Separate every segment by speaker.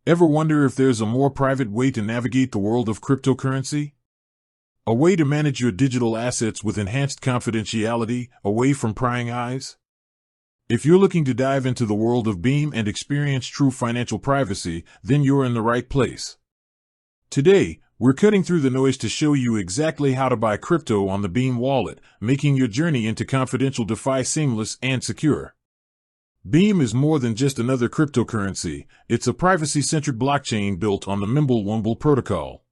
Speaker 1: Ever wonder if there's a more private way to navigate the world of cryptocurrency? A way to manage your digital assets with enhanced confidentiality, away from prying eyes? If you're looking to dive into the world of Beam and experience true financial privacy, then you're in the right place. Today, we're cutting through the noise to show you exactly how to buy crypto on the Beam wallet, making your journey into confidential DeFi seamless and secure. Beam is more than just another cryptocurrency. It's a privacy-centric blockchain built on the Mimblewimble protocol.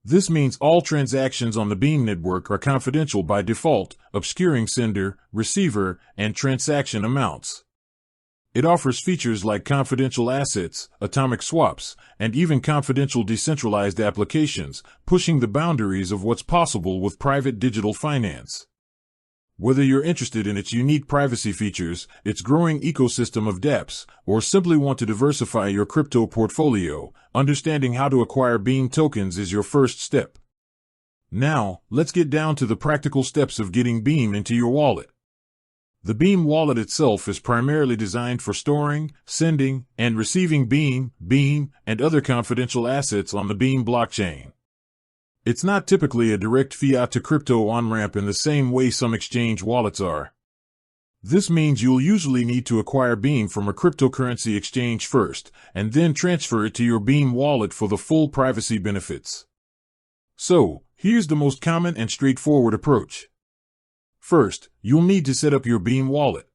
Speaker 1: This means all transactions on the Beam network are confidential by default, obscuring sender, receiver, and transaction amounts. It offers features like confidential assets, atomic swaps, and even confidential decentralized applications, pushing the boundaries of what's possible with private digital finance. Whether you're interested in its unique privacy features, its growing ecosystem of dApps, or simply want to diversify your crypto portfolio, understanding how to acquire Beam tokens is your first step. Now, let's get down to the practical steps of getting Beam into your wallet. The Beam wallet itself is primarily designed for storing, sending, and receiving Beam, and other confidential assets on the Beam blockchain. It's not typically a direct fiat to crypto on-ramp in the same way some exchange wallets are. This means you'll usually need to acquire Beam from a cryptocurrency exchange first, and then transfer it to your Beam wallet for the full privacy benefits. So, here's the most common and straightforward approach. First, you'll need to set up your Beam wallet.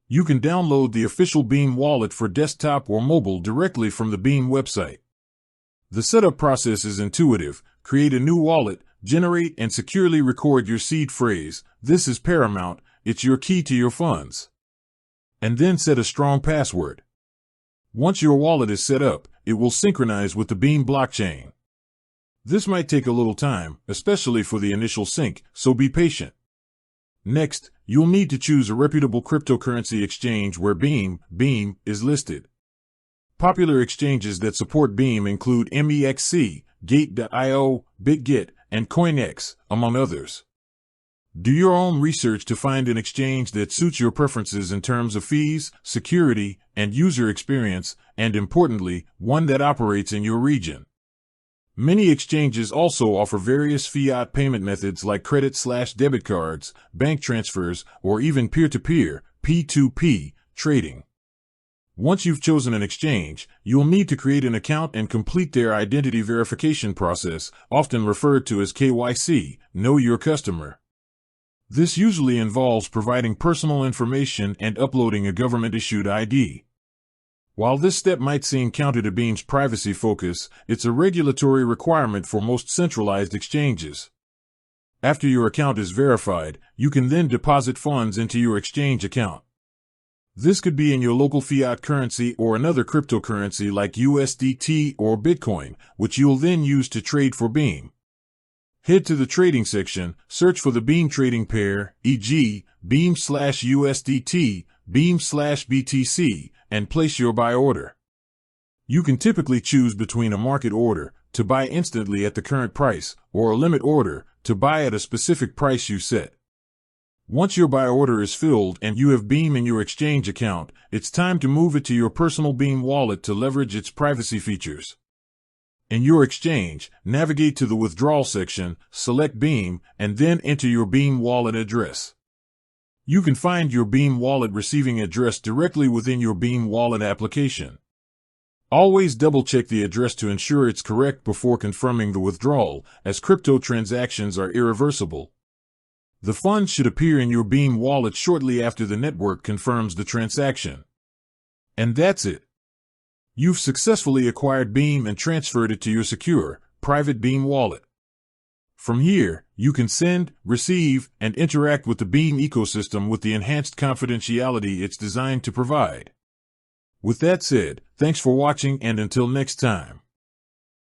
Speaker 1: You can download the official Beam wallet for desktop or mobile directly from the Beam website. The setup process is intuitive. Create a new wallet, generate and securely record your seed phrase. This is paramount, it's your key to your funds. And then set a strong password. Once your wallet is set up, it will synchronize with the Beam blockchain. This might take a little time, especially for the initial sync, so be patient. Next, you'll need to choose a reputable cryptocurrency exchange where Beam is listed. Popular exchanges that support Beam include MEXC, Gate.io, BitGet, and CoinEx, among others. Do your own research to find an exchange that suits your preferences in terms of fees, security, and user experience, and importantly, one that operates in your region. Many exchanges also offer various fiat payment methods like credit/debit cards, bank transfers, or even peer-to-peer, P2P, trading. Once you've chosen an exchange, you'll need to create an account and complete their identity verification process, often referred to as KYC, Know Your Customer. This usually involves providing personal information and uploading a government-issued ID. While this step might seem counter to Beam's privacy focus, it's a regulatory requirement for most centralized exchanges. After your account is verified, you can then deposit funds into your exchange account. This could be in your local fiat currency or another cryptocurrency like USDT or Bitcoin, which you'll then use to trade for Beam. Head to the trading section, search for the Beam trading pair, e.g., Beam/USDT, Beam/BTC, and place your buy order. You can typically choose between a market order, to buy instantly at the current price, or a limit order, to buy at a specific price you set. Once your buy order is filled and you have Beam in your exchange account, it's time to move it to your personal Beam wallet to leverage its privacy features. In your exchange, navigate to the withdrawal section, select Beam, and then enter your Beam wallet address. You can find your Beam wallet receiving address directly within your Beam wallet application. Always double-check the address to ensure it's correct before confirming the withdrawal, as crypto transactions are irreversible. The funds should appear in your Beam wallet shortly after the network confirms the transaction. And that's it. You've successfully acquired Beam and transferred it to your secure, private Beam wallet. From here, you can send, receive, and interact with the Beam ecosystem with the enhanced confidentiality it's designed to provide. With that said, thanks for watching and until next time.